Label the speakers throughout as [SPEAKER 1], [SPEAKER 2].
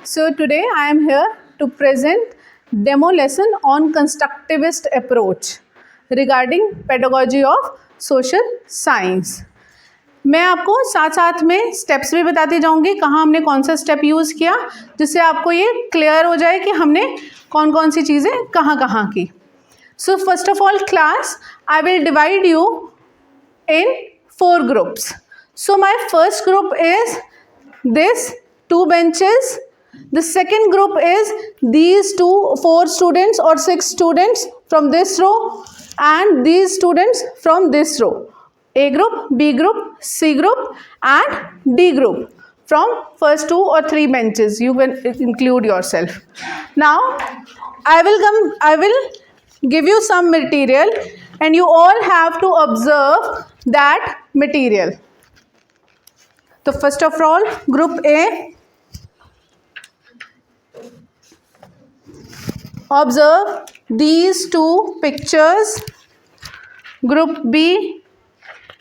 [SPEAKER 1] So today I am here to present demo lesson on constructivist approach regarding pedagogy of social science. मैं आपको साथ साथ में steps भी बताती जाऊंगी, कहाँ हमने कौन सा स्टेप यूज़ किया, जिससे आपको ये क्लियर हो जाए कि हमने कौन कौन सी चीज़ें कहाँ कहाँ की. So first of all class, I will divide you in 4 groups. So my first group is this 2 benches. The second group is these 4 students or 6 students from this row and these students from this row. A group, B group, C group and D group from first 2 or 3 benches. You can include yourself. Now I will give you some material and you all have to observe that material. So first of all, group A, observe these 2 pictures. Group B,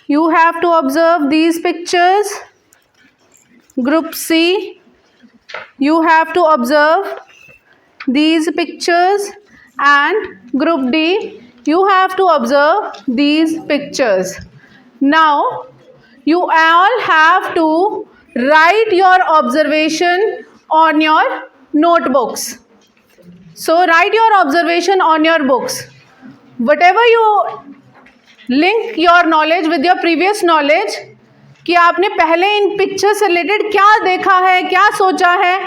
[SPEAKER 1] you have to observe these pictures. Group C, you have to observe these pictures. And group D, you have to observe these pictures. Now you all have to write your observation on your notebooks. So write your observation on your books. Whatever you link your knowledge with your previous knowledge, कि आपने पहले इन picture से related क्या देखा है, क्या सोचा है,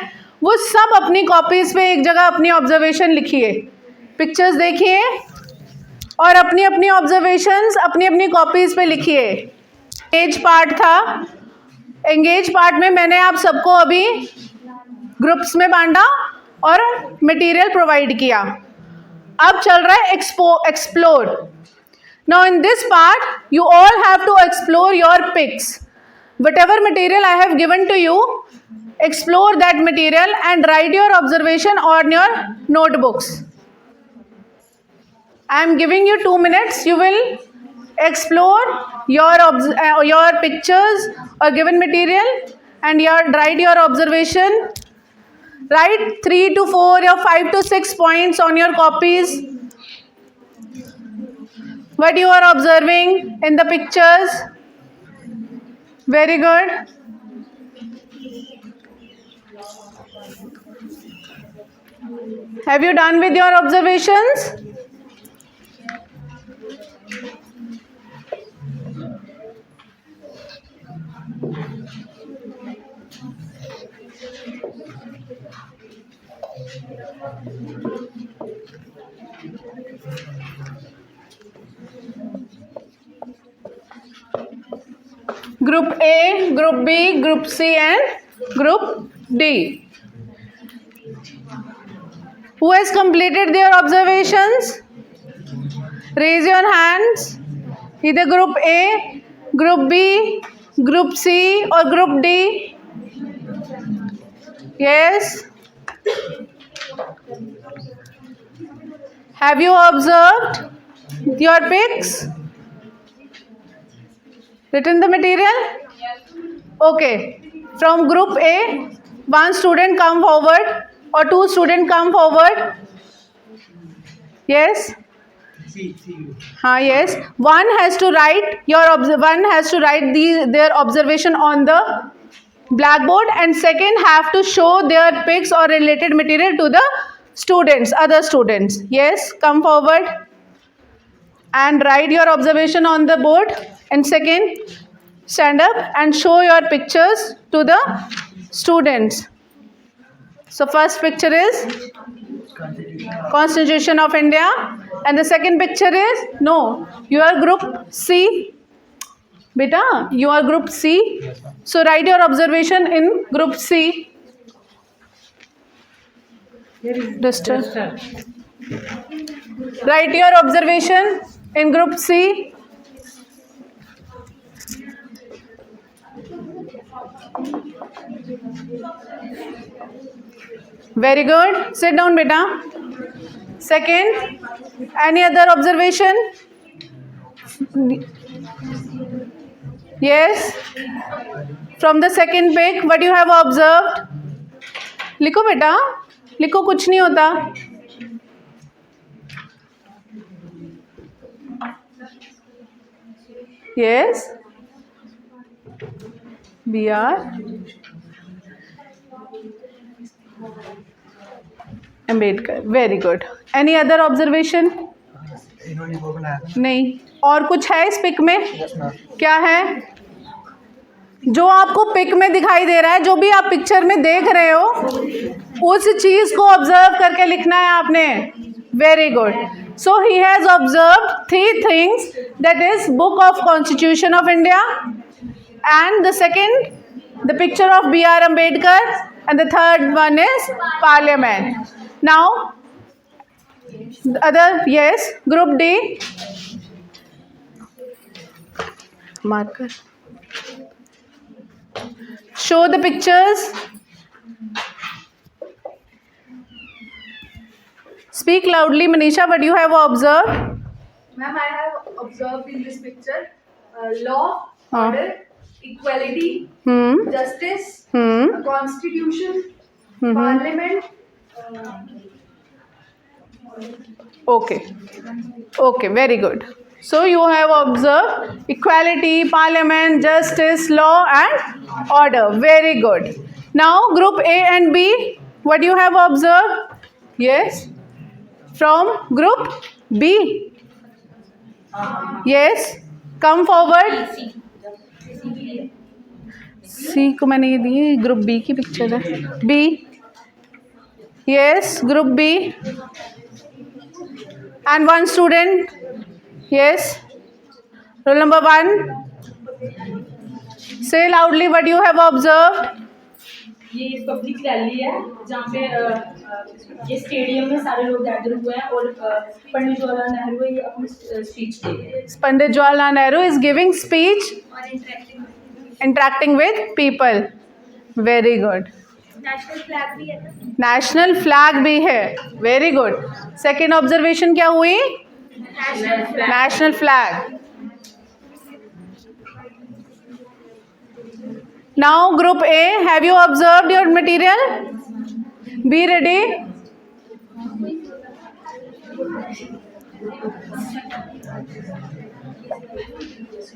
[SPEAKER 1] वो सब अपनी कॉपीज पे एक जगह अपनी ऑब्जर्वेशन लिखिए. पिक्चर्स देखिए और अपनी अपनी ऑब्जर्वेशंस अपनी अपनी कॉपीज पे लिखिए. एंगेज पार्ट था. एंगेज पार्ट में मैंने आप सबको अभी ग्रुप्स में बांटा और मटेरियल प्रोवाइड किया. अब चल रहा है explore. Now in this part you all have to explore your pics. whatever material I have given to you, explore that material and write your observation on your notebooks. I am giving you 2 minutes. You will explore your pictures or given material and write your observation. Write 3 to 4 or 5 to 6 points on your copies. What you are observing in the pictures. Very good. Have you done with your observations? Group A, Group B, Group C and Group D. Who has completed their observations? Raise your hands. Either Group A, Group B, Group C or Group D. Yes. Have you observed your pics? Written the material? Okay. From Group A, 1 student come forward or 2 students come forward. Yes. Yes. One has to write their observation on the blackboard, and second have to show their pics or related material to the students, other students. Yes. Come forward and write your observation on the board. And second, stand up and show your pictures to the students. So first picture is Constitution of India and the second picture is your Group C. Beta, you are Group C. So write your observation in Group C. Duster. Write your observation in Group C. Very good. Sit down, beta. Second, any other observation? Yes. From the second pic, what you have observed? लिखो बेटा, लिखो, कुछ नहीं होता। Yes, BR Ambedkar, very good. Any other observation? नहीं। और कुछ है इस पिक में? क्या है जो आपको पिक में दिखाई दे रहा है? जो भी आप पिक्चर में देख रहे हो उस चीज को ऑब्जर्व करके लिखना है आपने। Very good. So he has observe 3 things, that is book of constitution of India, and the second, the picture of B.R. Ambedkar, and the third one is Parliament. Now, the other, yes, Group D. Marker. Show the pictures. Speak loudly, Manisha. What you have observed?
[SPEAKER 2] Ma'am, I have observed in this picture law, order, equality, justice, constitution, parliament.
[SPEAKER 1] Okay, very good. So you have observed equality, parliament, justice, law and order. Very good. Now group A and B, what you have observed? Yes, from group B. Yes, come forward. C को मैंने ये दी, group B की picture है। B, yes, group B. And 1 student, yes, roll number 1, से loudly what you have observed.
[SPEAKER 3] ये public rally है जहाँ पे ये स्टेडियम में सारे लोग गैदर हुए हैं और पंडित जवाहरलाल नेहरू ये अपनी स्पीच दे रहे हैं।
[SPEAKER 1] Pandit Jawaharlal Nehru is giving speech, interacting with people. Very good.
[SPEAKER 2] National flag भी है।
[SPEAKER 1] नेशनल फ्लैग भी है। Very good. सेकेंड ऑब्जर्वेशन क्या हुई? National flag. Now group A, have you observed your material? Be ready.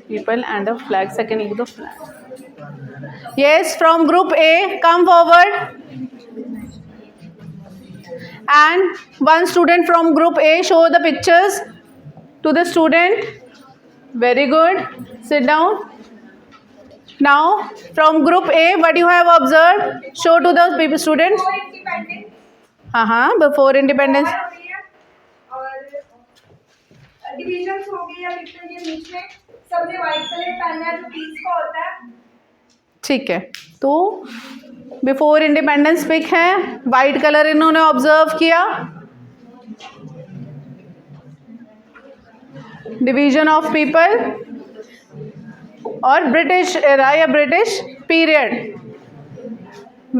[SPEAKER 1] People and a flag. Second is the flag. Yes, from group A, come forward. And 1 student from group A, show the pictures to the student. Very good. Sit down. Now, from group A, what you have observed? Show to the people, students. Before independence.
[SPEAKER 2] और divisions हो गई या लिखते हैं बीच में सबने white colour पहना है जो पीस का होता है।
[SPEAKER 1] ठीक है, तो बिफोर इंडिपेंडेंस पिक है, वाइट कलर इन्होंने ऑब्जर्व किया। डिवीजन ऑफ पीपल और ब्रिटिश एरा या British period.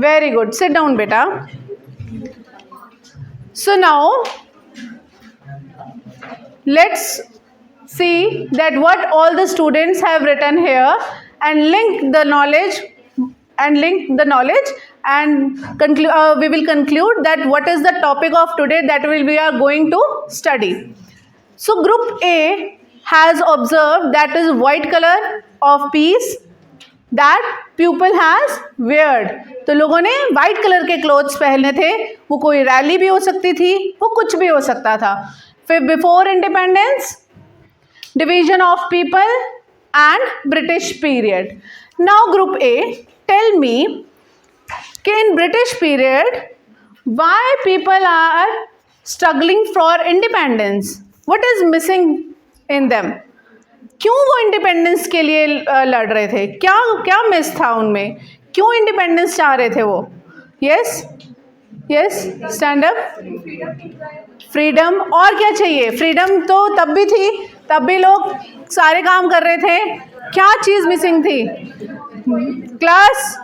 [SPEAKER 1] Very good. Sit down बेटा। So now let's see that what all the students have written here and link the knowledge and we will conclude that what is the topic of today that we are going to study. So group A has observed that is white color of piece that pupil has weared. तो लोगों ने white colour के clothes पहने थे। वो कोई rally भी हो सकती थी, वो कुछ भी हो सकता था। फिर before independence, division of people and British period. Now group A, tell me कि in British period why people are struggling for independence, what is missing in them? क्यों वो इंडिपेंडेंस के लिए लड़ रहे थे? क्या क्या मिस था उनमें? क्यों इंडिपेंडेंस चाह रहे थे वो? Yes yes, stand up. Freedom. और क्या चाहिए? फ्रीडम तो तब भी थी, तब भी लोग सारे काम कर रहे थे। क्या चीज़ मिसिंग थी? क्लास,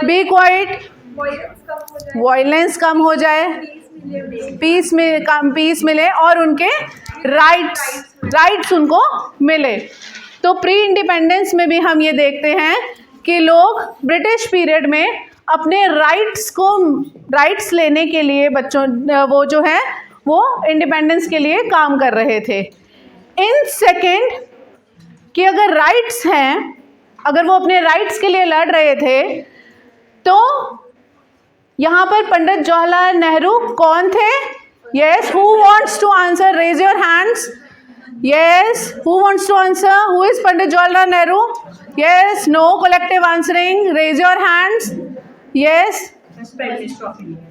[SPEAKER 1] बी क्वाइट, वायलेंस कम हो जाए, पीस मिले और उनके राइट्स उनको मिले। तो प्री इंडिपेंडेंस में भी हम ये देखते हैं कि लोग ब्रिटिश पीरियड में अपने राइट्स लेने के लिए बच्चों वो जो है वो इंडिपेंडेंस के लिए काम कर रहे थे। इन सेकेंड कि अगर राइट्स हैं, अगर वो अपने राइट्स के लिए लड़ रहे थे, तो यहाँ पर पंडित जवाहरलाल नेहरू कौन थे? Yes, who wants to answer? Raise your hands. Yes, who wants to answer? Who is Pandit Jawaharlal Nehru? Yes, no collective answering, raise your hands. Yes,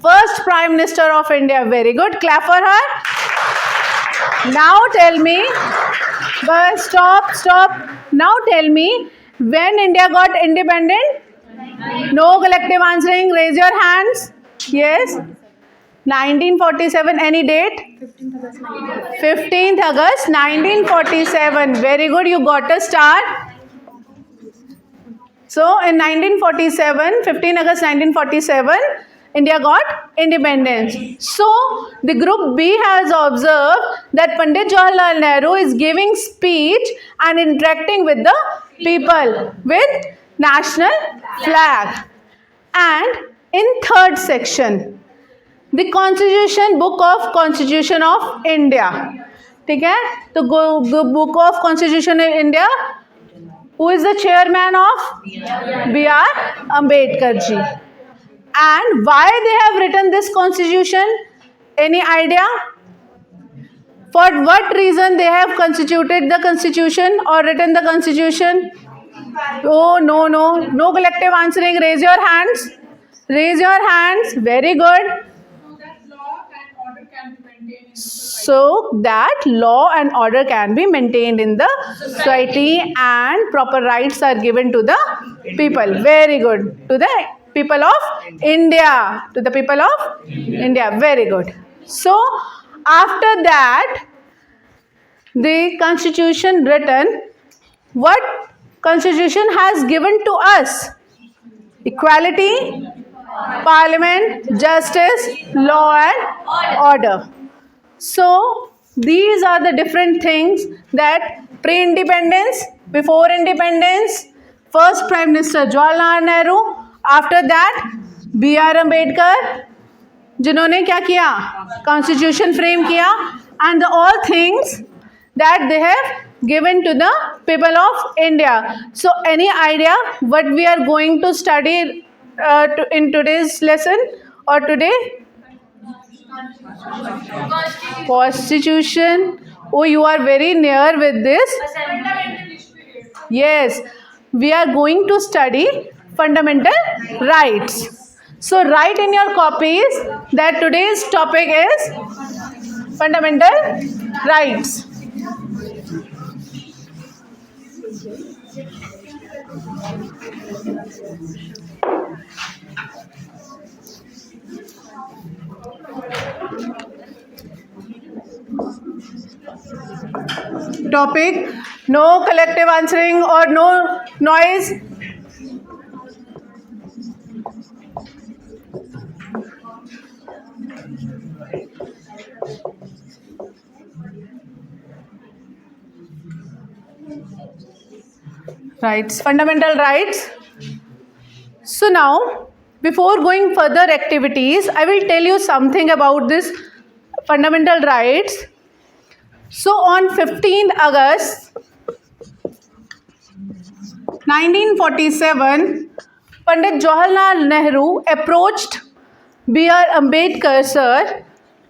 [SPEAKER 1] first Prime Minister of India. Very good, clap for her. Now tell me, but stop. Now tell me, when India got independent? No collective answering, raise your hands. Yes, 1947. Any date? 15th August 1947. Very good, you got a star. So in 1947, 15 August 1947, India got independence. So the group B has observed that Pandit Jawaharlal Nehru is giving speech and interacting with the people with national flag. And in third section, the Constitution, Book of Constitution of India. ठीक है, तो Book of Constitution of India, who is the chairman of? B.R. Ambedkar ji. And why they have written this constitution? Any idea? For what reason they have constituted the constitution or written the constitution? Oh, no collective answering. Raise your hands. Raise your hands. Very good. So that law and order can be maintained in the society and proper rights are given to the people. Very good. To the people of India. To the people of India. Very good. So after that, the constitution written, what constitution has given to us? Equality, parliament, justice, law and order. So these are the different things that pre-independence, before independence, first Prime Minister Jawaharlal Nehru, after that B.R. Ambedkar, जिन्होंने क्या किया? Constitution frame किया, and all things that they have given to the people of India. So any idea what we are going to study in today's lesson or today? Constitution. Oh, you are very near with this. Yes, we are going to study fundamental rights. So write in your copies that today's topic is fundamental rights. Topic, no collective answering or no noise. Rights, fundamental rights. So now, before going further activities, I will tell you something about this fundamental rights. So on 15th August 1947, Pandit Jawaharlal Nehru approached B.R. Ambedkar sir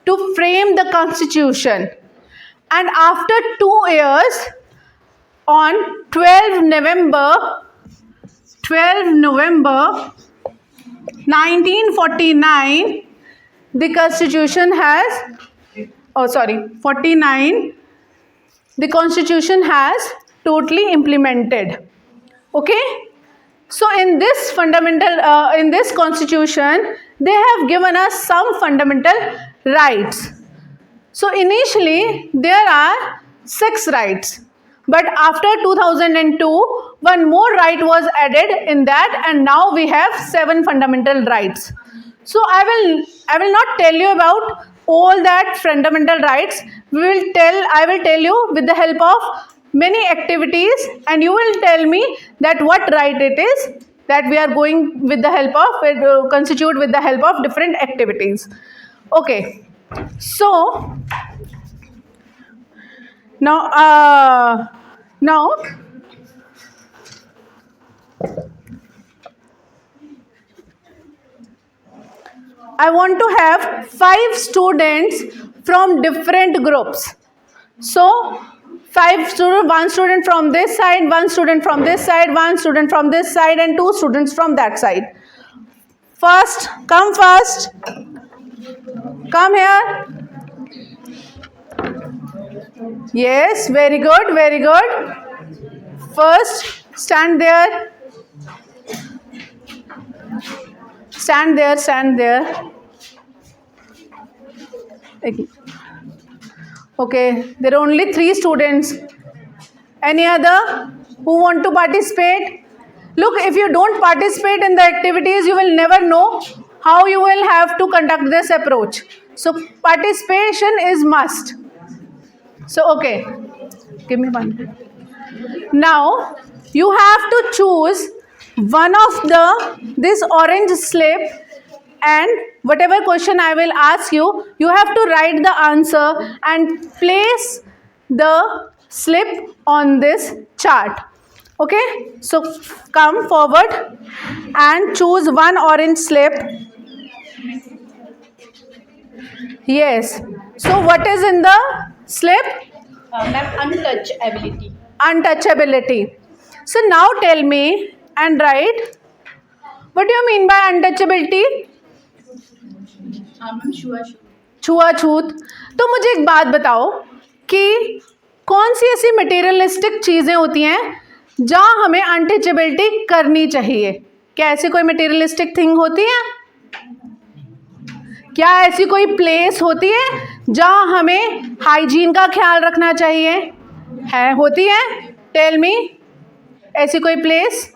[SPEAKER 1] to frame the constitution, and after 2 years, on 12 November 1949, the constitution has 49, the constitution has totally implemented. Okay, so in this in this constitution, they have given us some fundamental rights. So initially there are 6 rights, but after 2002 one more right was added in that, and now we have 7 fundamental rights. So I will not tell you about all that fundamental rights. I will tell you with the help of many activities, and you will tell me that what right it is that we are going with the help of, constitute with the help of different activities. Okay, so now I want to have 5 students from different groups. So 5 students, 1 student from this side, 1 student from this side, 1 student from this side, and 2 students from that side. First, come first. Come here. Yes, very good, very good. First, stand there. Stand there, stand there. Okay, there are only 3 students. Any other who want to participate? Look, if you don't participate in the activities, you will never know how you will have to conduct this approach. So participation is must. So okay, give me one. Now you have to choose one of this orange slip, and whatever question I will ask you, you have to write the answer and place the slip on this chart. Okay, so come forward and choose one orange slip. Yes, so what is in the slip?
[SPEAKER 3] Ma'am, untouchability.
[SPEAKER 1] Untouchability. So now tell me and write, what do you mean by untouchability?
[SPEAKER 3] Ma'am
[SPEAKER 1] छुआछूत. तो मुझे एक बात बताओ कि कौन सी ऐसी materialistic चीज़ें होती हैं जहाँ हमें अनटचेबिलिटी करनी चाहिए? क्या ऐसी कोई मटेरियलिस्टिक थिंग होती है? क्या ऐसी कोई प्लेस होती है जहाँ हमें हाइजीन का ख्याल रखना चाहिए? है, होती है? टेल मी, ऐसी कोई place?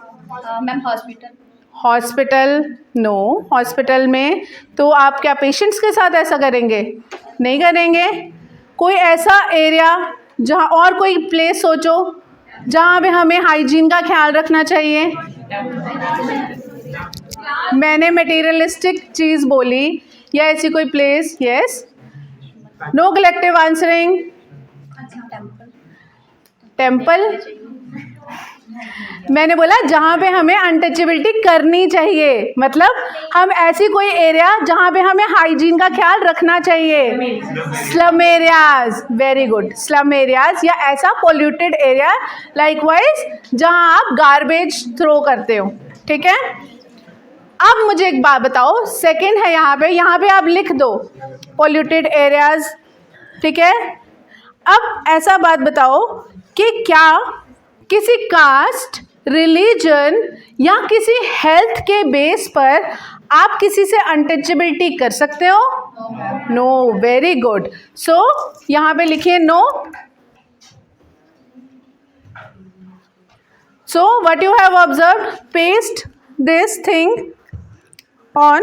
[SPEAKER 3] Ma'am hospital.
[SPEAKER 1] Hospital? No, hospital में तो आप क्या पेशेंट्स के साथ ऐसा करेंगे? नहीं करेंगे. कोई ऐसा एरिया जहाँ, और कोई प्लेस सोचो जहाँ पे हमें हाइजीन का ख्याल रखना चाहिए. मैंने मटेरियलिस्टिक चीज़ बोली या ऐसी कोई place? Yes, no collective answering. Temple? मैंने बोला जहाँ पे हमें अनटचेबिलिटी करनी चाहिए, मतलब हम ऐसी कोई एरिया जहाँ पे हमें हाइजीन का ख्याल रखना चाहिए. Slum areas. Very good, slum areas या ऐसा पोल्यूटेड एरिया लाइकवाइज जहाँ आप गार्बेज थ्रो करते हो. ठीक है, अब मुझे एक बात बताओ, सेकंड है यहाँ पे आप लिख दो पोल्यूटेड एरियाज. ठीक है, अब ऐसा बात बताओ कि क्या किसी कास्ट, रिलीजन या किसी हेल्थ के बेस पर आप किसी से अनटचेबिलिटी कर सकते हो? नो. Very good. सो यहाँ पे लिखिए no. So what you have observe, paste this thing on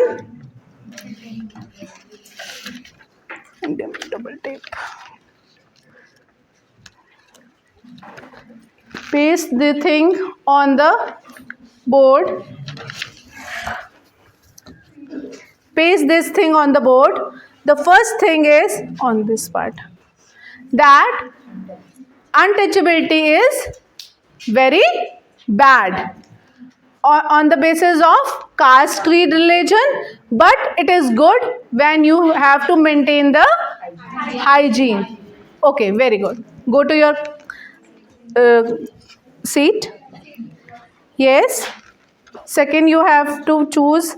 [SPEAKER 1] double tape. Paste the thing on the board. Paste this thing on the board. The first thing is on this part, that untouchability is very bad on the basis of caste, creed, religion, but it is good when you have to maintain the hygiene. Okay, very good. Go to your seat. Yes. Second, you have to choose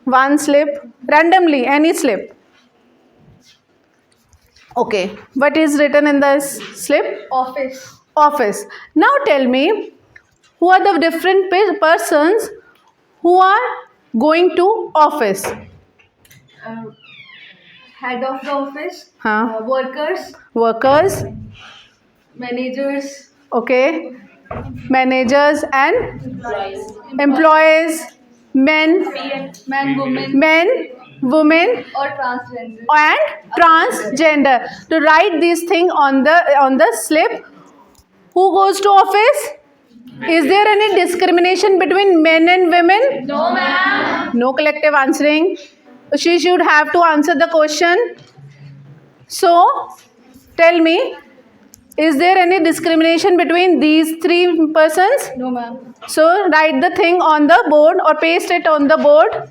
[SPEAKER 1] one slip randomly, any slip. Okay, what is written in this slip?
[SPEAKER 2] Office.
[SPEAKER 1] Office. Now tell me, who are the different persons who are going to office?
[SPEAKER 2] Head of the office.
[SPEAKER 1] Huh?
[SPEAKER 2] Workers.
[SPEAKER 1] Workers.
[SPEAKER 2] Managers.
[SPEAKER 1] Okay. Managers and employees. Men, women,
[SPEAKER 2] Or transgender.
[SPEAKER 1] and transgender. To write these things on the slip. Who goes to office? Is there any discrimination between men and women? No, ma'am. No collective answering. She should have to answer the question. So, tell me, is there any discrimination between these three persons?
[SPEAKER 3] No, ma'am.
[SPEAKER 1] So, write the thing on the board or paste it on the board.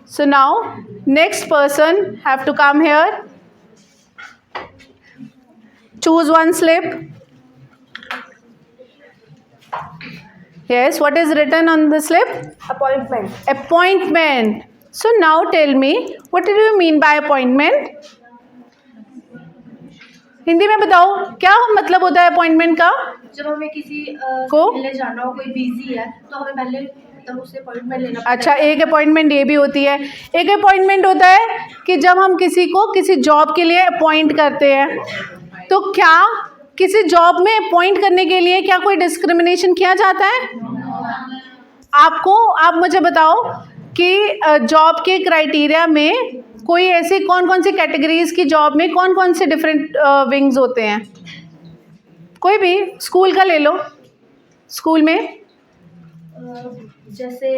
[SPEAKER 1] So now, next person have to come here. Choose one slip. Yes, what is written on the slip?
[SPEAKER 2] Appointment.
[SPEAKER 1] Appointment. So now tell me, what do you mean by appointment? Hindi में बताओ क्या मतलब होता है appointment का?
[SPEAKER 3] जब हमें किसी
[SPEAKER 1] को?
[SPEAKER 3] मिलने जाना हो, कोई बिजी है तो हमें पहले तब उससे अपॉइंटमेंट लेना पड़ता
[SPEAKER 1] अच्छा, एक अपॉइंटमेंट ये भी होती है. एक अपॉइंटमेंट होता है कि जब हम किसी को किसी जॉब के लिए अपॉइंट करते हैं, तो क्या किसी जॉब में अपॉइंट करने के लिए क्या कोई डिस्क्रिमिनेशन किया जाता है? आप मुझे बताओ कि जॉब के क्राइटेरिया में कोई ऐसे कौन कौन सी कैटेगरीज की जॉब में कौन कौन से डिफरेंट विंग्स होते हैं? कोई भी स्कूल का ले लो. स्कूल में
[SPEAKER 3] जैसे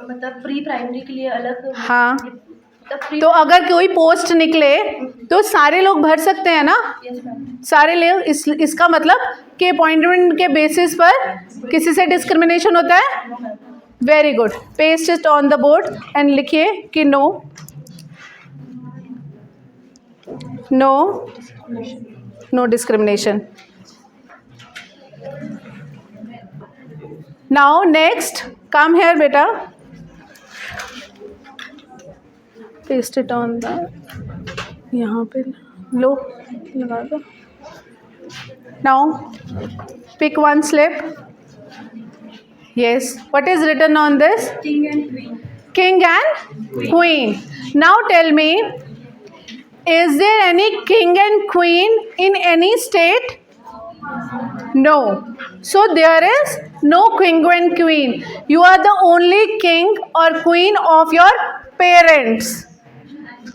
[SPEAKER 3] मतलब प्री प्राइमरी के लिए अलग.
[SPEAKER 1] हाँ,
[SPEAKER 3] मतलब
[SPEAKER 1] तो अगर कोई पोस्ट निकले तो सारे लोग भर सकते हैं ना?
[SPEAKER 3] Yes ma'am.
[SPEAKER 1] सारे लोग. इसका मतलब कि अपॉइंटमेंट के बेसिस पर किसी से डिस्क्रिमिनेशन होता है? Very good. Paste it on the board and लिखिए कि no, no discrimination. Now next, come here बेटा. पेस्ट इट ऑन द, यहाँ पे लो, लगा दो. Now pick one slip. Yes. What is written on this?
[SPEAKER 3] King and queen.
[SPEAKER 1] King and queen. Now tell me, is there any king and queen in any state? No. So there is no king and queen. You are the only king or queen of your parents.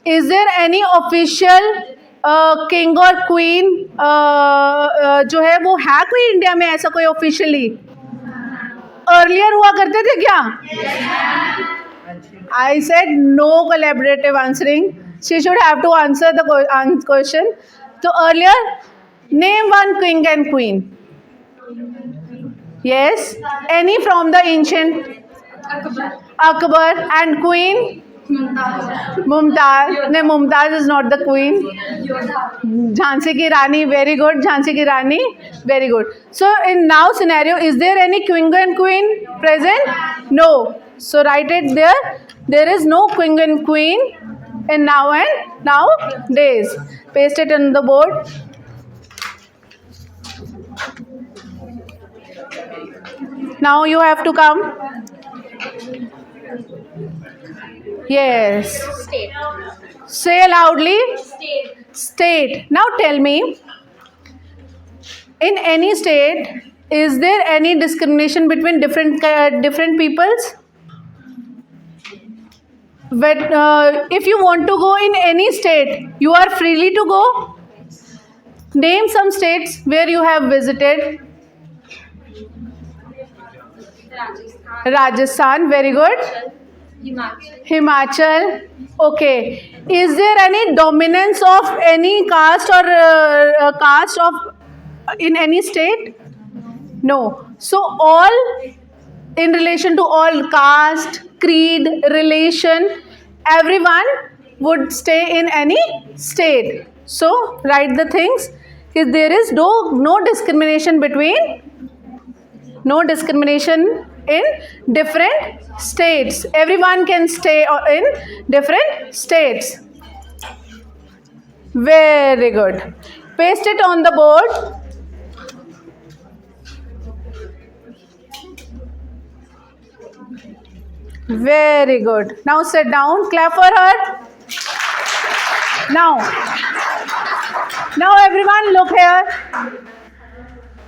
[SPEAKER 1] Is there any official king or queen जो है वो है कोई India में ऐसा कोई officially? Earlier हुआ करते थे क्या? I said no collaborative answering. She should have to answer the question. So earlier, name one king and queen. Yes. Any from the ancient? Akbar. And queen? Mumtaz. No, Mumtaz is not the queen. Jhansi ki Rani. Very good. Jhansi ki Rani. Very good. So in now scenario, is there any king and queen present? No. So write it there. There is no king and queen in nowadays. Paste it on the board. Now you have to come. Yes.
[SPEAKER 3] State.
[SPEAKER 1] Say loudly.
[SPEAKER 3] State.
[SPEAKER 1] State. Now tell me, in any state, is there any discrimination between different peoples? But if you want to go in any state, you are freely to go. Name some states where you have visited. Rajasthan. Very good. Himachal. Okay. Is there any dominance of any caste or caste of in any state? No. So all, in relation to all caste, creed, relation, everyone would stay in any state. So write the things. If there is no discrimination in different states. Everyone can stay in different states. Very good. Paste it on the board. Very good. Now sit down. Clap for her. Now everyone look here.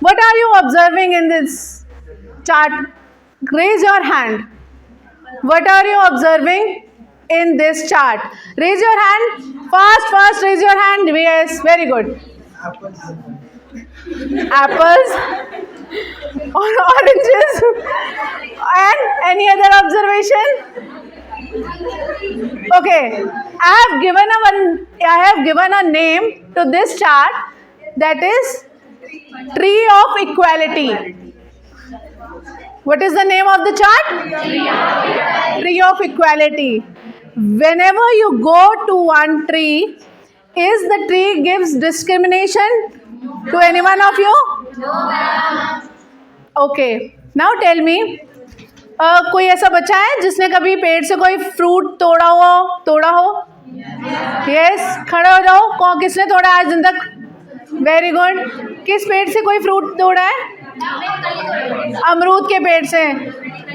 [SPEAKER 1] What are you observing in this chart? Raise your hand. What are you observing in this chart? Raise your hand. Fast, raise your hand. Yes, very good. apples or oranges, and any other observation? Okay, I have given a name to this chart, that is tree of equality. What is the name of the chart? Tree of equality. Whenever you go to one tree, is the tree gives discrimination to any one of you? Okay, now tell me, कोई ऐसा बच्चा है जिसने कभी पेड़ से कोई fruit तोड़ा हो? यस, खड़े हो जाओ. किसने तोड़ा आज दिन तक? Very good. किस पेड़ से कोई फ्रूट तोड़ा है? अमरूद के पेड़ से.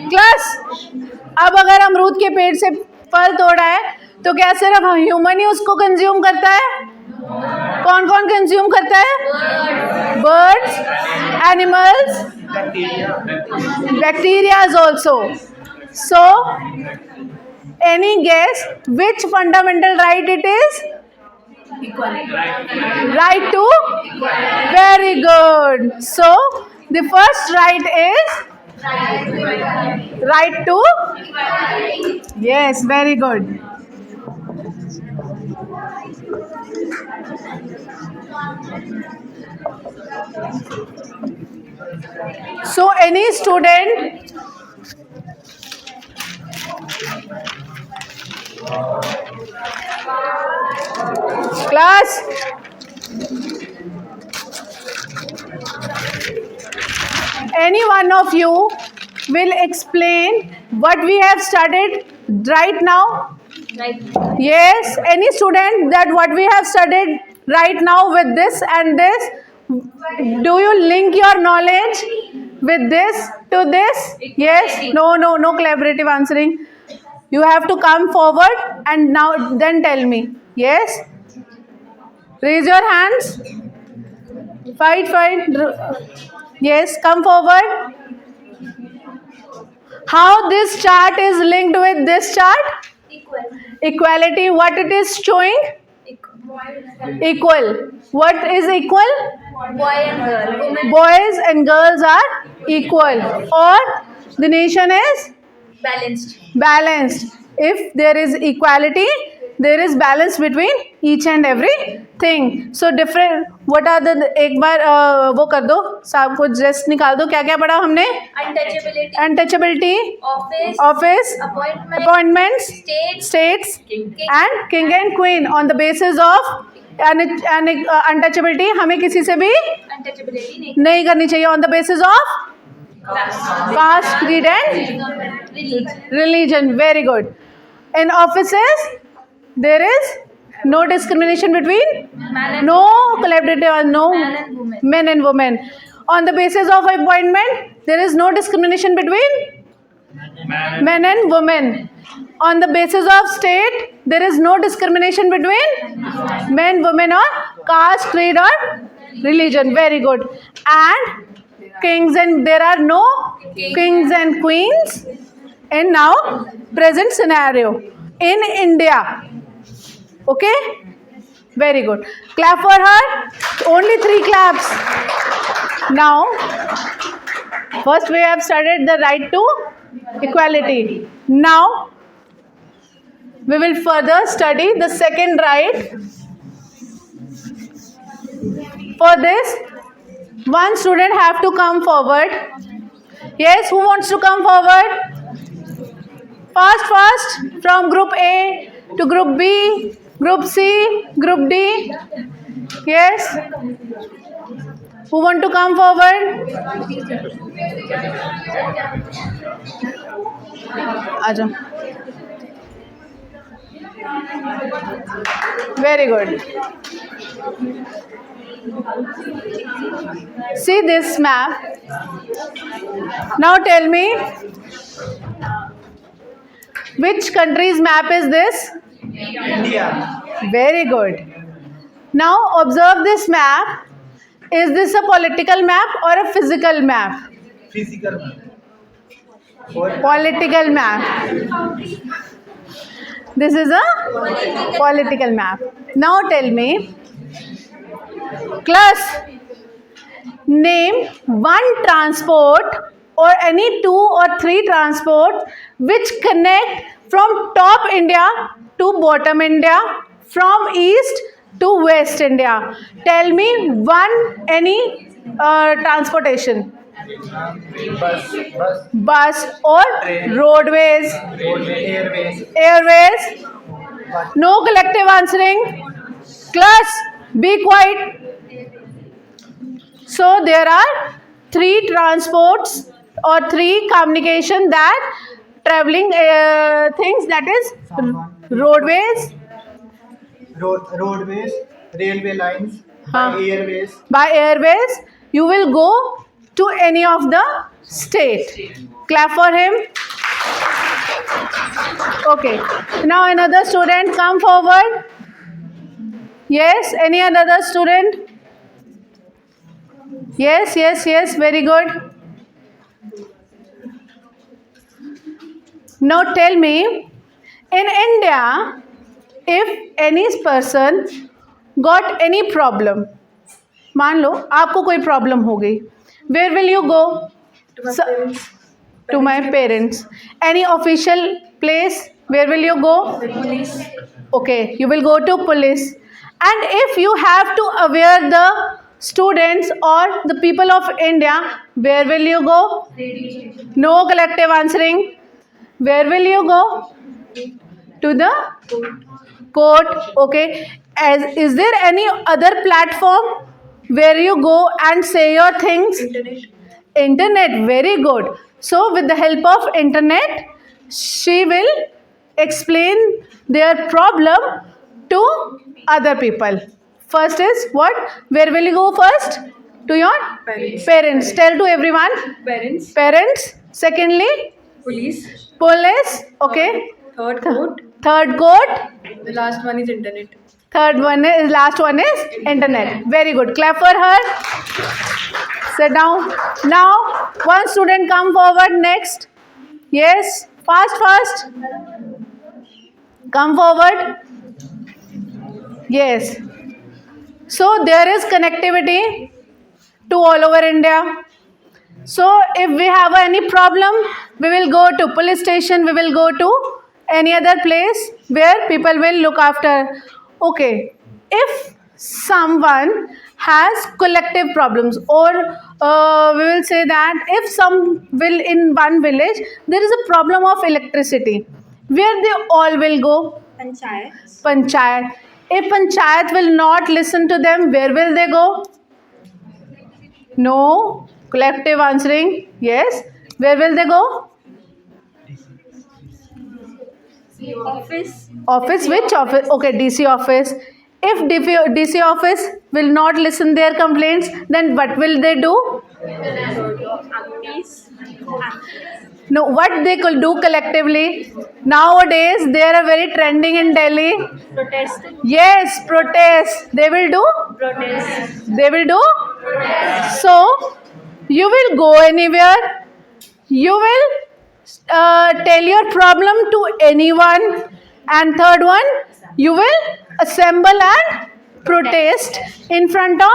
[SPEAKER 1] क्लास, अब अगर अमरूद के पेड़ से फल तोड़ा है तो क्या सिर्फ ह्यूमन ही उसको कंज्यूम करता है? कौन कौन कंज्यूम करता है? Birds, animals, bacteria also. So, any guess which fundamental right it is? Right to? Very good. So, the first right is? Right to? Yes, very good. So, any student class, any one of you will explain what we have studied right now? Yes, any student that what we have studied right now with this and this, do you link your knowledge with this to this? Yes, no collaborative answering. You have to come forward and now then tell me. Yes, raise your hands. Fight. Yes, come forward. How this chart is linked with this chart? Equality. What it is showing? Equal. What is equal? Boys and girls are equal, or the nation is balanced. If there is equality, there is balance between each and everything. So different. What are the? एक बार वो कर दो, सब कुछ just निकाल दो. क्या क्या पढ़ा हमने? Untouchability, office, appointments, states, and king and queen. On the basis of untouchability, हमें किसी से भी नहीं करनी चाहिए. On the basis of caste, creed and religion. Very good. In offices, there is no discrimination between, no collaborative, no men and women. On the basis of appointment, there is no discrimination between men and women. On the basis of state, there is no discrimination between men, women, or caste, creed, or religion. Very good. And kings, and there are no kings and queens in now present scenario in India. Okay, very good. Clap for her. Only 3 claps. Now, first we have studied the right to equality. Now we will further study the second right. For this, one student have to come forward. Yes, who wants to come forward? Fast, from group A to group B, group C, group D. Yes, who want to come forward? Aja. Very good. See this map. Now tell me, which country's map is this?
[SPEAKER 4] India.
[SPEAKER 1] Very good. Now observe this map. Is this a political map or a physical map?
[SPEAKER 4] Physical map.
[SPEAKER 1] Political map. This is a political map. Now tell me, Class, name one transport or any 2 or 3 transports which connect from top India to bottom India, from east to west India. Tell me one any transportation.
[SPEAKER 4] Bus,
[SPEAKER 1] Bus or
[SPEAKER 4] Train.
[SPEAKER 1] roadways,
[SPEAKER 4] roadway, airways,
[SPEAKER 1] airways. No collective answering. Class, be quiet. So there are 3 transports or 3 communication that traveling things, that is roadways,
[SPEAKER 4] roadways, railway lines,
[SPEAKER 1] Huh.
[SPEAKER 4] by airways,
[SPEAKER 1] by airways. You will go to any of the state. Clap for him. Okay. Now another student, come forward. Yes, any another student? Yes, yes, yes, very good. Now tell me, in India, if any person got any problem, मान लो आपको कोई problem हो गई, where will you go? To my parents. Any official place, where will you go?
[SPEAKER 2] Police.
[SPEAKER 1] Okay, you will go to police. And if you have to aware the students or the people of India, where will you go? No collective answering. Where will you go? To the court. Okay. Is there any other platform where you go and say your things? Internet. Very good. So with the help of internet, she will explain their problem to other people. First is what? Where will you go first? To your parents. Tell to everyone.
[SPEAKER 2] Parents.
[SPEAKER 1] Parents. Secondly,
[SPEAKER 2] Police.
[SPEAKER 1] police. Okay.
[SPEAKER 2] Third court.
[SPEAKER 1] Third court.
[SPEAKER 2] The last one is internet.
[SPEAKER 1] Third one is, last one is internet. Very good. Clap for her. Sit down. Now, one student come forward next. Yes. Fast, fast. Come forward. Yes. So there is connectivity to all over India. So if we have any problem, we will go to police station, we will go to any other place where people will look after. Okay, if someone has collective problems, or we will say that if some will in one village, there is a problem of electricity, where they all will go?
[SPEAKER 2] Panchayat.
[SPEAKER 1] Panchayat. If Panchayat will not listen to them, where will they go? No. Collective answering. Yes. Where will they go?
[SPEAKER 2] Office.
[SPEAKER 1] Office. Which office? Okay, DC office. If DC office will not listen their complaints, then what will they do? No, what they could do collectively? Nowadays, they are very trending in Delhi.
[SPEAKER 2] Protest.
[SPEAKER 1] Yes, protest. They will do?
[SPEAKER 2] Protest.
[SPEAKER 1] They will do? So, you will go anywhere. You will tell your problem to anyone. And third one, you will assemble and protest in front of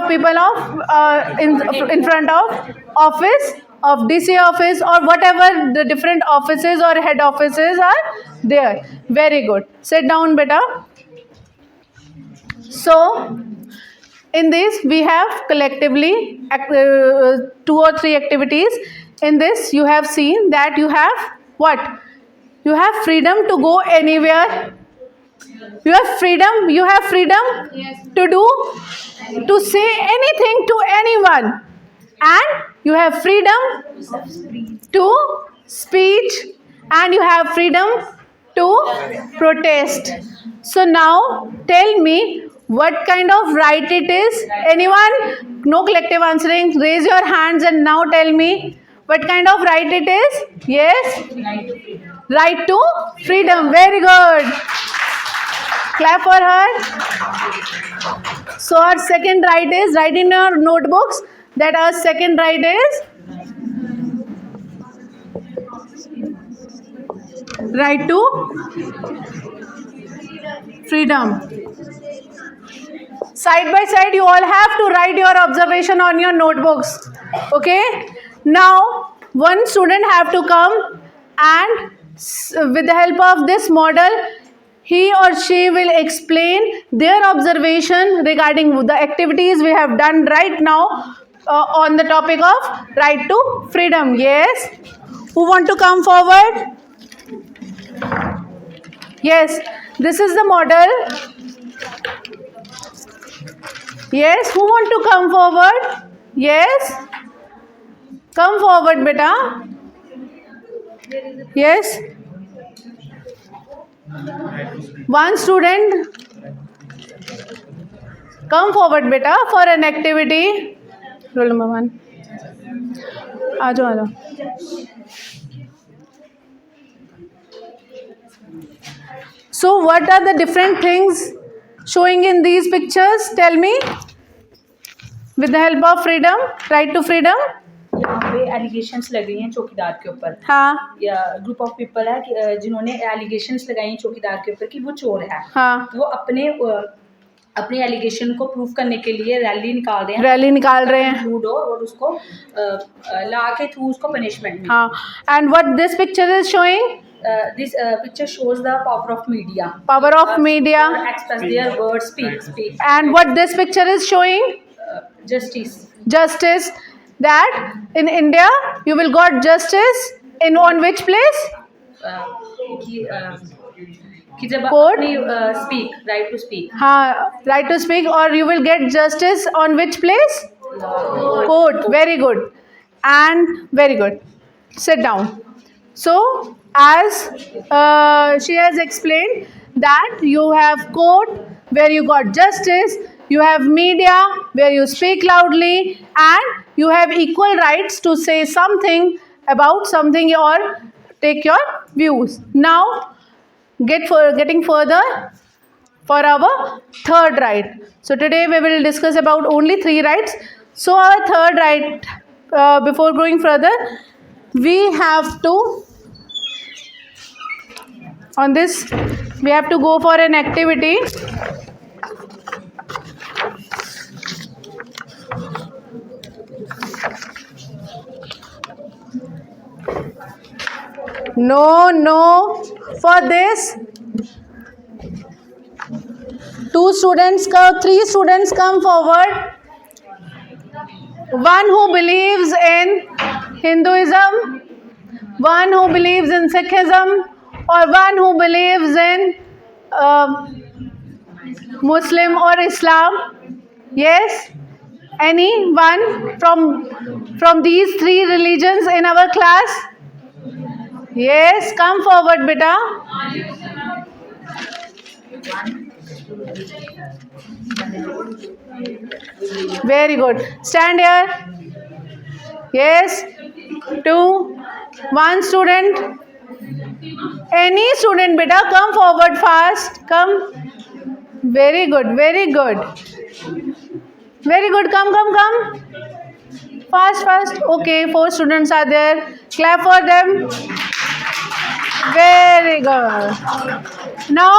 [SPEAKER 1] people of in front of office of DC office, or whatever the different offices or head offices are there. Very good. Sit down, beta. So in this we have collectively 2 or 3 activities. In this you have seen that you have what? You have freedom to go anywhere. You have freedom to do, to say anything to anyone, and you have freedom to speech, and you have freedom to protest. So now tell me what kind of right it is. Anyone? No collective answering. Raise your hands and now tell me what kind of right it is. Yes? Right to freedom. Very good. Clap for her. So our second right is, write in your notebooks that our second right is right to freedom. Side by side, you all have to write your observation on your notebooks. Okay? Now, one student have to come and with the help of this model, he or she will explain their observation regarding the activities we have done right now on the topic of right to freedom. Yes? Who want to come forward? Yes, this is the model. Yes, who want to come forward? Yes, come forward, beta. Yes, one student, come forward, beta, for an activity. Roll number 1. आ जाओ. So what are the different things showing in these pictures? Tell me. With the help of freedom, right to freedom.
[SPEAKER 3] यहाँ पे allegations लग रही हैं चौकीदार के ऊपर.
[SPEAKER 1] हाँ.
[SPEAKER 3] या ग्रुप ऑफ पीपल है जिन्होंने एलिगेशंस लगाई हैं चौकीदार के ऊपर कि वो चोर है.
[SPEAKER 1] हाँ.
[SPEAKER 3] वो अपने एलिगेशन को प्रूव करने के लिए रैली निकाल रहे हैं.
[SPEAKER 1] रैली निकाल रहे हैं.
[SPEAKER 3] लूडो और उसको ला के थ्रू उसको पनिशमेंट.
[SPEAKER 1] हाँ. And what this picture is showing?
[SPEAKER 3] This picture shows the power of media.
[SPEAKER 1] Power of media.
[SPEAKER 3] Express their words, speak.
[SPEAKER 1] And what this picture is showing?
[SPEAKER 3] Justice.
[SPEAKER 1] Justice. That in India you will got justice in on which place?
[SPEAKER 3] कि जब
[SPEAKER 1] Court?
[SPEAKER 3] अपनी speak, right to speak.
[SPEAKER 1] हाँ, right to speak, or you will get justice on which place? Court. Very good. And very good. Sit down. So as she has explained that you have court where you got justice, you have media where you speak loudly, and you have equal rights to say something about something or take your views. Now getting further for our third right. So today we will discuss about only 3 rights. So our third right, before going further, we have to, on this, we have to go for an activity. No. For this, 3 students come forward. One who believes in Hinduism, one who believes in Sikhism, or one who believes in Muslim or Islam. Yes? Anyone from these 3 religions in our class? Yes, come forward, beta. Very good. Stand here. Yes. 2. 1 student. Any student, beta, come forward fast. Come. Very good. Very good. Very good. Come. Fast. Okay, 4 students are there. Clap for them. Very good. Now,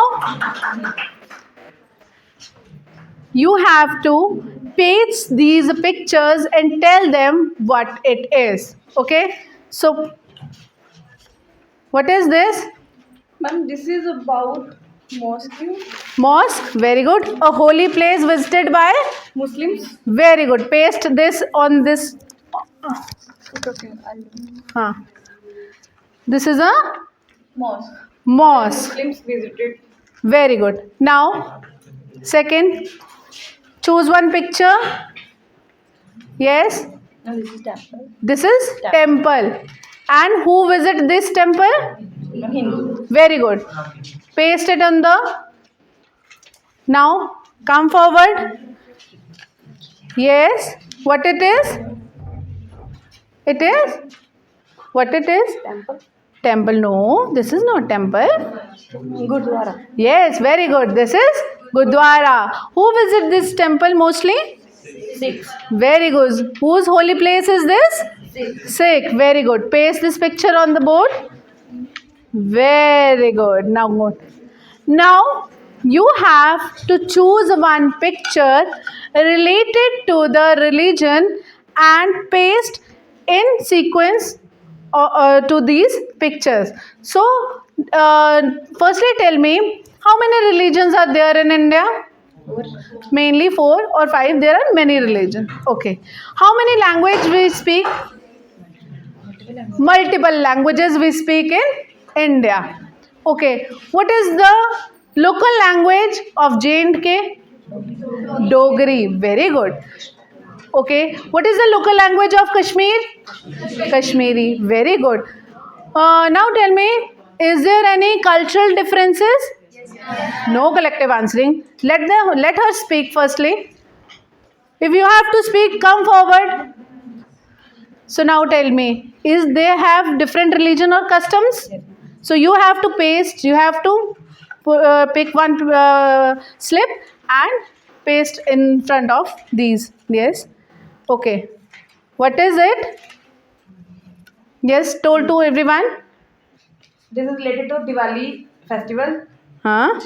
[SPEAKER 1] you have to paste these pictures and tell them what it is. Okay? So, what is this?
[SPEAKER 2] Ma'am, this is about mosque.
[SPEAKER 1] Mosque. Very good. A holy place visited by
[SPEAKER 2] Muslims.
[SPEAKER 1] Very good. Paste this on this.
[SPEAKER 2] Okay.
[SPEAKER 1] This is a
[SPEAKER 2] Mosque.
[SPEAKER 1] mosque.
[SPEAKER 2] Muslims visited.
[SPEAKER 1] Very good. Now, second, choose one picture. Yes,
[SPEAKER 3] No, this is temple.
[SPEAKER 1] this is temple. And who visit this temple?
[SPEAKER 3] Hindu.
[SPEAKER 1] Very good. Paste it on the. Now, come forward. Yes, what it is? It is? What it is?
[SPEAKER 3] Temple.
[SPEAKER 1] Temple. No, this is not temple.
[SPEAKER 3] Gurdwara.
[SPEAKER 1] Yes, very good. This is Gurdwara. Who visit this temple mostly?
[SPEAKER 3] 6.
[SPEAKER 1] Very good. Whose holy place is this? Sikh. Very good. Paste this picture on the board. Very good. Now you have to choose one picture related to the religion and paste in sequence to these pictures. So firstly tell me, how many religions are there in India? Mainly 4 or 5. There are many religions. Okay. How many languages we speak? Multiple languages we speak in India. Okay. What is the local language of J&K? Dogri. Very good. Okay. What is the local language of Kashmir? Kashmiri. Very good. Now tell me, is there any cultural differences? No collective answering. Let her speak firstly. If you have to speak, come forward. So now tell me, is they have different religion or customs? So you have to paste. You have to pick one slip and paste in front of these. Yes. Okay. What is it? Yes. Told to everyone.
[SPEAKER 2] This is related to Diwali festival.
[SPEAKER 1] Huh?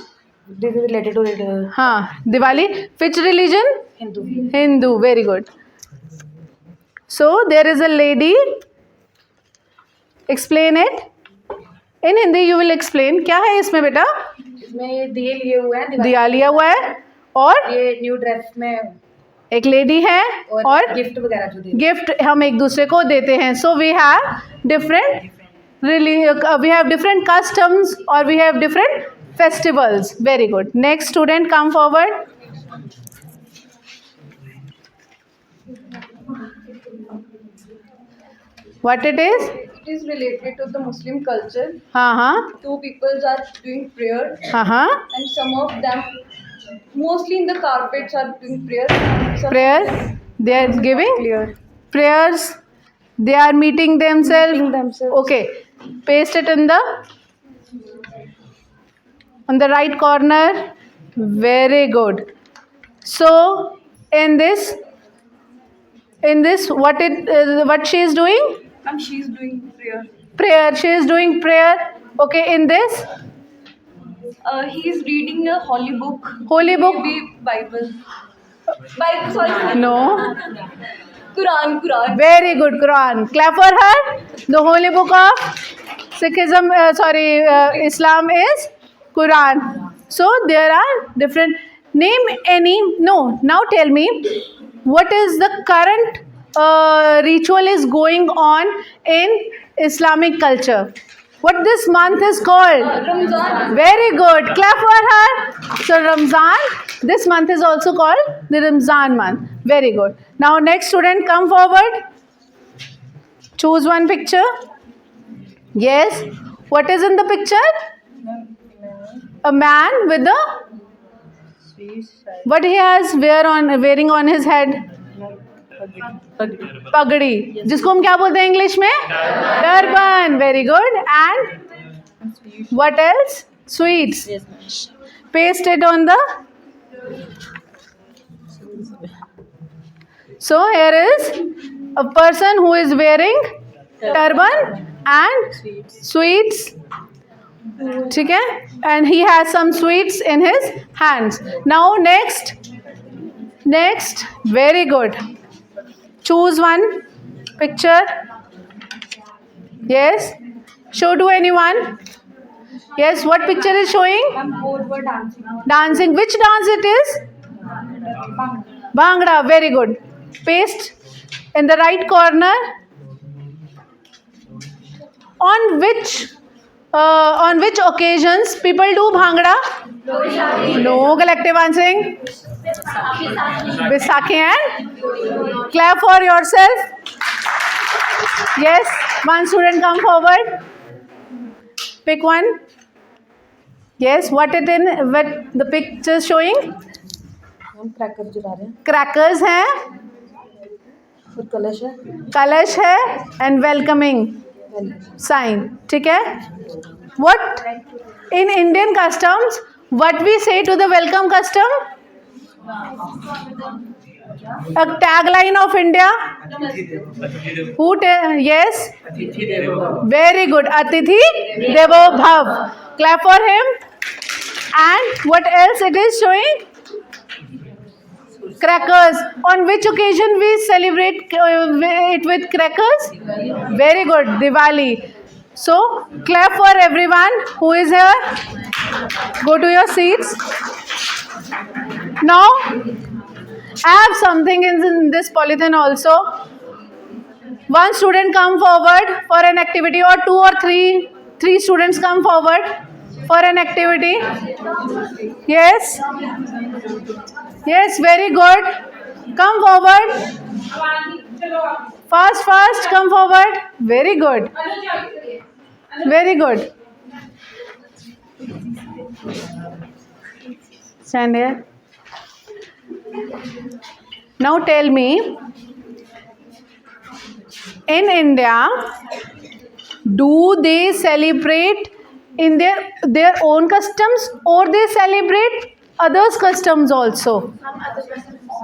[SPEAKER 2] This is related to it.
[SPEAKER 1] Huh. Diwali. Which religion?
[SPEAKER 2] Hindu.
[SPEAKER 1] Hindu. Very good. So there is a lady. Explain it. In Hindi you will explain. क्या है इसमें बेटा?
[SPEAKER 2] इसमें दिए लिए हुए हैं
[SPEAKER 1] दिया लिया हुआ है और
[SPEAKER 2] ये न्यू ड्रेस में
[SPEAKER 1] एक लेडी है और
[SPEAKER 2] गिफ्ट वगैरह जो दे
[SPEAKER 1] गिफ्ट हम एक दूसरे को देते हैं. So we have different customs और we have different festivals. Very good. Next student, come forward. What it is?
[SPEAKER 2] It is related to the Muslim culture. Two people are doing prayer and some of them mostly in the carpets are doing prayer.
[SPEAKER 1] Prayer. They are giving prayers. They are meeting themselves. Okay. Paste it in on the right corner. Very good. So in this what she is doing?
[SPEAKER 2] She is doing
[SPEAKER 1] Prayer. She is doing prayer. Okay. In this
[SPEAKER 2] he is reading a holy book.
[SPEAKER 1] holy book.
[SPEAKER 2] Maybe Bible. Sorry.
[SPEAKER 1] No.
[SPEAKER 2] Quran.
[SPEAKER 1] Very good. Quran. Clap for her. The holy book of Sikhism. Islam is Quran. So there are different. Name any. No. Now tell me, what is the current ritual is going on in Islamic culture? What this month is called?
[SPEAKER 2] Ramzan.
[SPEAKER 1] Very good. Clap for her. So Ramzan. This month is also called the Ramzan month. Very good. Now next student, come forward. Choose one picture. Yes. What is in the picture? A man with a what he has wearing on his head? पगड़ी, जिसको हम क्या बोलते हैं English में? Turban. Very good. And what else? Sweets. Paste it on the. So here is a person who is wearing turban and sweets. ठीक है? And he has some sweets in his hands. Now next. Very good. Choose one picture. Yes. Show to anyone. Yes. What picture is showing?
[SPEAKER 2] Both were dancing.
[SPEAKER 1] Dancing. Which dance it is? Bhangra. Very good. Paste in the right corner. On which occasions people do Bhangra? No collective answering. Baisakhi and clap for yourself. Yes. One student come forward. Pick one. Yes. What the picture is showing?
[SPEAKER 2] हम cracker जला रहे हैं.
[SPEAKER 1] Crackers हैं.
[SPEAKER 2] और कलश है.
[SPEAKER 1] कलश है and welcoming sign. ठीक है? What in Indian customs? What we say to the welcome custom? A tagline of India. Yes. Very good. Atithi Devo Bhav. Clap for him. And what else it is showing? Crackers. On which occasion we celebrate it with crackers? Very good, Diwali. So clap for everyone who is here. Go to your seats. Now I have something in this polythene also. One student come forward for an activity, or two or three students come forward for an activity. Yes. Yes, very good. Come forward. Fast, come forward. Very good. Very good. Stand here. Now tell me, in India, do they celebrate in their own customs, or they celebrate others' customs also?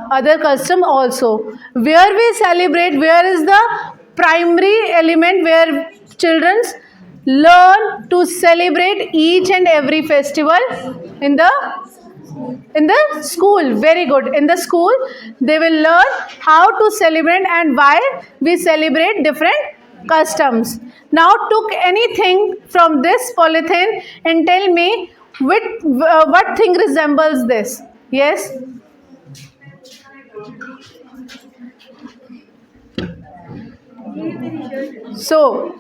[SPEAKER 1] Other custom also. Where we celebrate, where is the primary element where children learn to celebrate each and every festival? In the school. Very good. In the school they will learn how to celebrate and why we celebrate different customs. Now took anything from this polythene and tell me what thing resembles this. Yes. So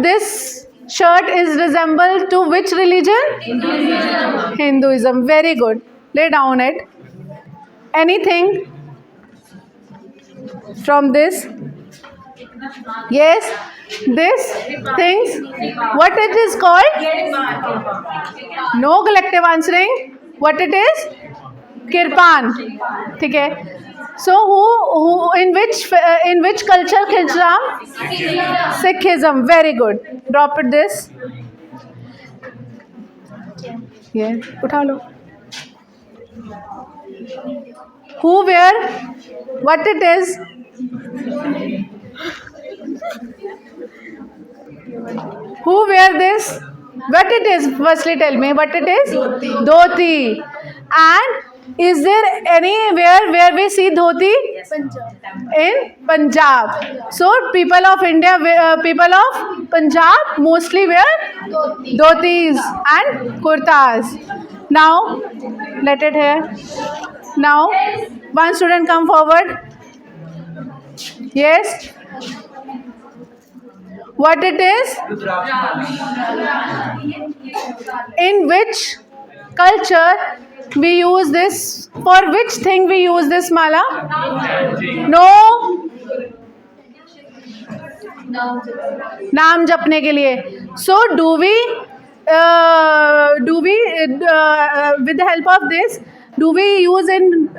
[SPEAKER 1] this shirt is resembled to which religion? Hinduism. Very good. Lay down it. Anything from this? Yes. This things. What it is called? No collective answering. What it is? Kirpan. ठीक है. So who in which culture Islam? Sikhism. Very good. Drop it this. Yeah. उठा लो. Who wear? What it is? Who wear this? What it is? Firstly tell me what it is. Dhoti. And is there anywhere where we see dhoti? In Punjab. So people of India, people of Punjab mostly wear dhotis and kurtas. Now let it here. Now one student come forward. Yes. What it is? In which culture we use this? For which thing we use this mala? No. नाम जपने के लिए. So do we with the help of this, do we use in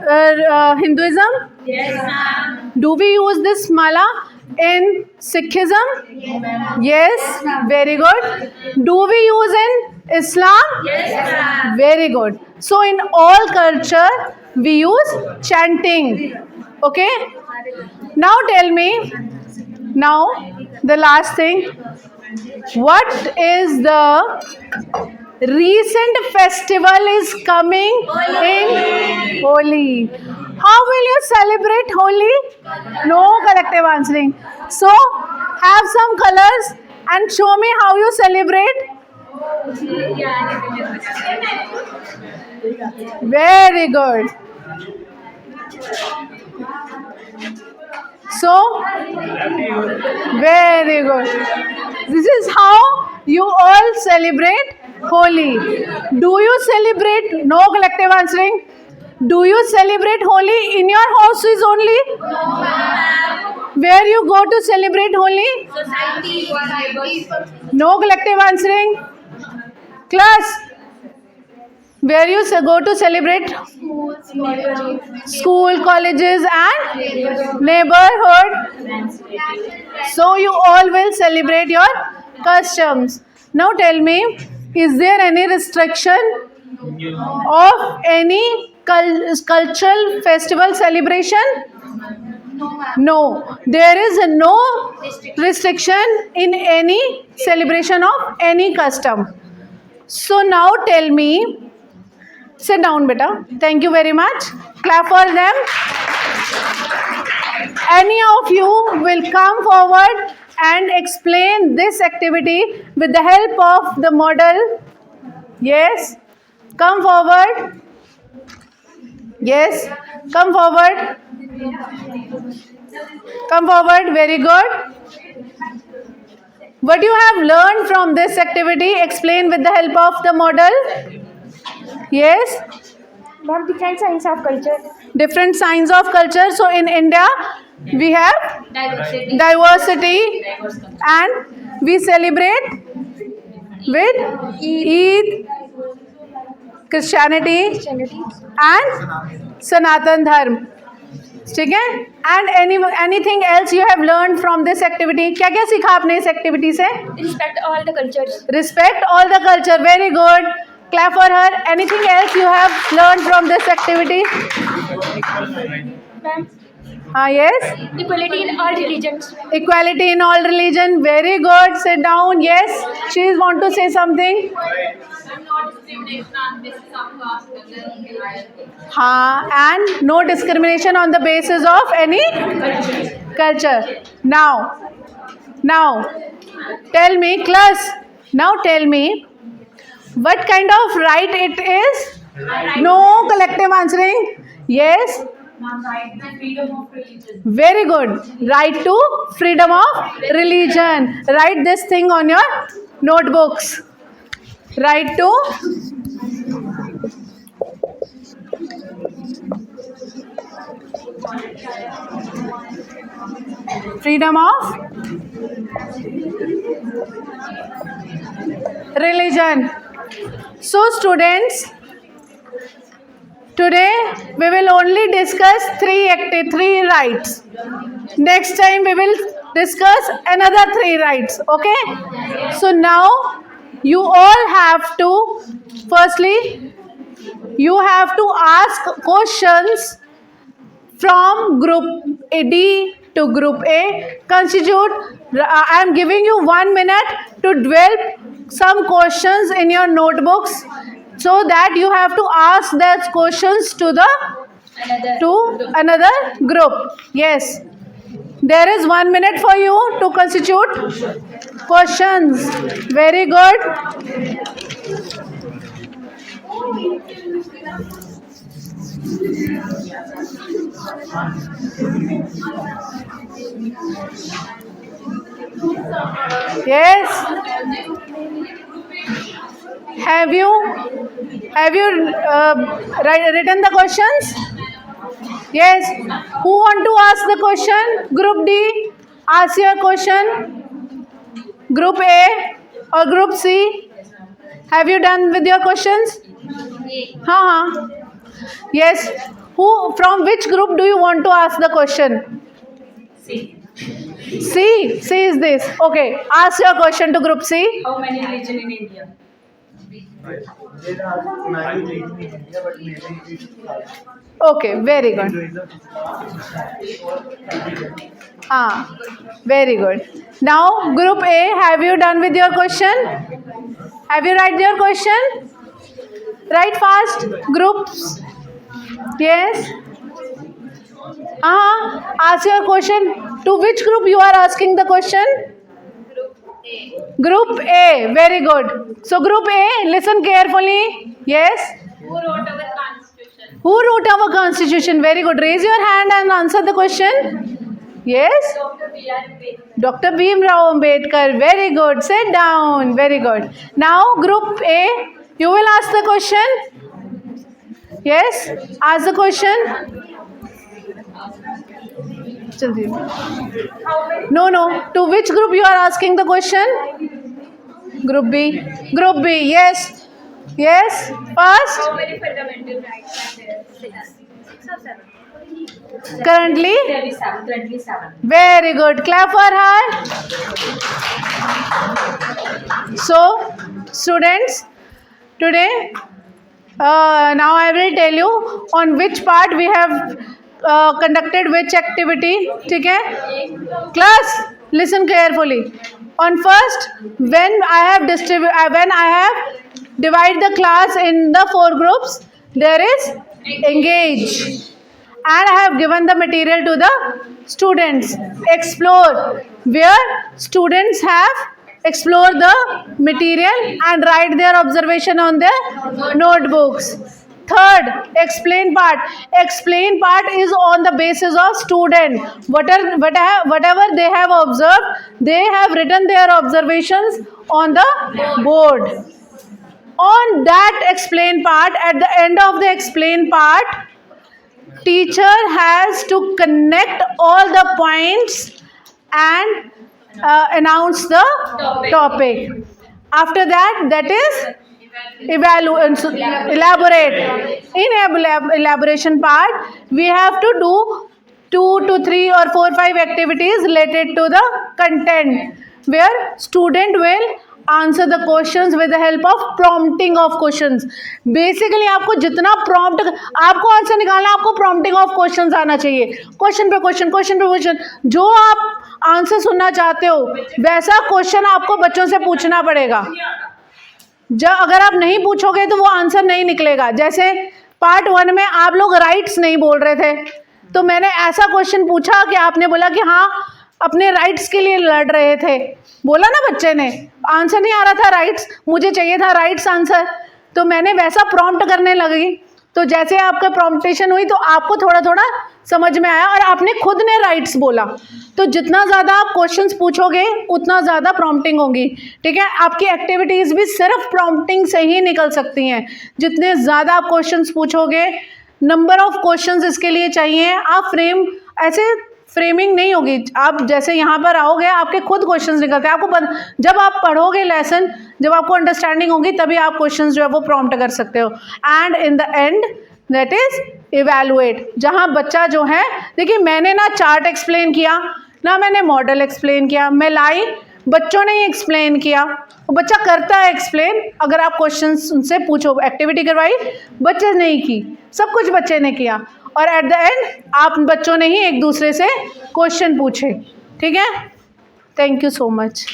[SPEAKER 1] Hinduism?
[SPEAKER 3] Yes, ma'am.
[SPEAKER 1] Do we use this mala in Sikhism? Yes. Very good. Do we use in Islam?
[SPEAKER 3] Yes, ma'am.
[SPEAKER 1] Very good. So in all culture we use chanting. Okay. Now tell me. Now the last thing. What is the recent festival is coming in Holi? How will you celebrate Holi? No collective answering. So have some colors and show me how you celebrate. Very good. So very good. This is how you all celebrate Holi. Do you celebrate? No collective answering. Do you celebrate Holi in your houses only? Where you go to celebrate Holi? No collective answering. Class, where you go to celebrate? School, colleges and neighborhood. So you all will celebrate your customs. Now tell me, is there any restriction of any cultural festival celebration? No, there is no restriction in any celebration of any custom. So now tell me, sit down beta. Thank you very much. Clap for them. Any of you will come forward and explain this activity with the help of the model. Yes, come forward. Yes, come forward. Come forward, very good. What you have learned from this activity, explain with the help of the model. Yes,
[SPEAKER 5] Ma'am, different signs of culture.
[SPEAKER 1] different signs of culture. So in India, we have diversity and we celebrate with Eid, Christianity
[SPEAKER 5] Christianity.
[SPEAKER 1] and Sanatan Dharma. ठीक है? And anything else you have learned from this activity? क्या क्या सीखा आपने इस activity से?
[SPEAKER 5] Respect all the cultures.
[SPEAKER 1] Respect all the culture. Very good. Clap for her. Anything else you have learned from this activity?
[SPEAKER 5] Ma'am,
[SPEAKER 1] Yes.
[SPEAKER 5] equality in all religions.
[SPEAKER 1] Equality in all religion. Very good. Sit down. Yes. She want to say something. And no discrimination on the basis of any culture. Now, tell me, class. Now tell me, what kind of right it is? No collective answering. Yes.
[SPEAKER 3] freedom of religion.
[SPEAKER 1] Very good. Right to freedom of religion. Write this thing on your notebooks. Right to freedom of religion. So students, today we will only discuss three rights. Next time we will discuss another 3 rights. Okay? So now you all have to, firstly, you have to ask questions from group D to group A. I am giving you 1 minute to develop some questions in your notebooks so that you have to ask those questions to another group. Yes. There is 1 minute for you to constitute questions. Very good. Yes. Have you written the questions? Yes. Who want to ask the question? Group D, ask your question. Group A or Group C? Have you done with your questions? Yes. Who? From which group do you want to ask the question?
[SPEAKER 3] C.
[SPEAKER 1] C. C is this. Okay. Ask your question to Group C.
[SPEAKER 3] How many religion in India?
[SPEAKER 4] There are many religions in India, but maybe it's
[SPEAKER 1] Okay. Very good.
[SPEAKER 4] Hinduism.
[SPEAKER 1] Very good. Now, Group A, have you done with your question? Have you write your question? Write fast. Groups. Yes. Ask your question. To which group you are asking the question? Group A. Very good. So, Group A, listen carefully. Yes.
[SPEAKER 3] Who wrote our constitution?
[SPEAKER 1] Who wrote our constitution? Very good. Raise your hand and answer the question. Yes.
[SPEAKER 3] Dr. B.R. Ambedkar.
[SPEAKER 1] Dr. Bhim Rao Ambedkar. Very good. Sit down. Very good. Now, Group A, you will ask the question. Yes. Ask the question. No. To which group you are asking the question? Group B. Group B. Yes. Yes. First.
[SPEAKER 5] How many fundamental rights are there? 6 or 7?
[SPEAKER 1] Currently.
[SPEAKER 3] 27.
[SPEAKER 1] Very good. Clap for her. So, students, today, now I will tell you on which part we have conducted which activity? ठीक है? Class, listen carefully. On first, when I have divided the class in the 4 groups, there is engage, and I have given the material to the students. Explore, where students have explore the material and write their observation on their notebooks. Third, explain part. Explain part is on the basis of student. Whatever they have observed, they have written their observations on the board. On that explain part, at the end of the explain part, teacher has to connect all the points and announce the topic. After that is elaborate. In elaboration part, we have to do 2 to 3 or 4, 5 activities related to the content, where student will answer the questions with the help of prompting of questions. Basically आपको जितना prompt, आपको answer निकालना, आपको prompting of questions आना चाहिए. Question पे question, जो आप आंसर सुनना चाहते हो वैसा क्वेश्चन आपको बच्चों से पूछना पड़ेगा. अगर आप नहीं पूछोगे तो वो आंसर नहीं निकलेगा. जैसे पार्ट 1 में आप लोग राइट्स नहीं बोल रहे थे, तो मैंने ऐसा क्वेश्चन पूछा कि आपने बोला कि हाँ अपने राइट्स के लिए लड़ रहे थे. बोला ना बच्चे ने, आंसर नहीं आ रहा था राइट्स, मुझे चाहिए था राइट्स आंसर, तो मैंने वैसा प्रॉम्प्ट करने लगी. तो जैसे आपका प्रॉम्प्टेशन हुई तो आपको थोड़ा थोड़ा समझ में आया और आपने खुद ने राइट्स बोला. तो जितना ज़्यादा आप क्वेश्चंस पूछोगे उतना ज़्यादा प्रॉम्प्टिंग होगी. ठीक है, आपकी एक्टिविटीज़ भी सिर्फ प्रॉम्प्टिंग से ही निकल सकती हैं. जितने ज़्यादा आप क्वेश्चंस पूछोगे, नंबर ऑफ क्वेश्चंस इसके लिए चाहिए. आप ऐसे फ्रेमिंग नहीं होगी. आप जैसे यहाँ पर आओगे आपके खुद क्वेश्चंस निकलते हैं. आपको जब आप पढ़ोगे लेसन, जब आपको अंडरस्टैंडिंग होगी तभी आप क्वेश्चंस जो है वो प्रॉम्प्ट कर सकते हो. And in the end that is evaluate, जहाँ बच्चा जो है, देखिए मैंने ना चार्ट एक्सप्लेन किया ना मैंने मॉडल एक्सप्लेन किया, मैं लाई, बच्चों ने ही एक्सप्लेन किया. बच्चा करता है एक्सप्लेन. अगर आप क्वेश्चन उनसे पूछो, एक्टिविटी करवाई, बच्चे ने ही की, सब कुछ बच्चे ने किया, और एट द एंड आप बच्चों ने ही एक दूसरे से क्वेश्चन पूछे. ठीक है, थैंक यू सो मच.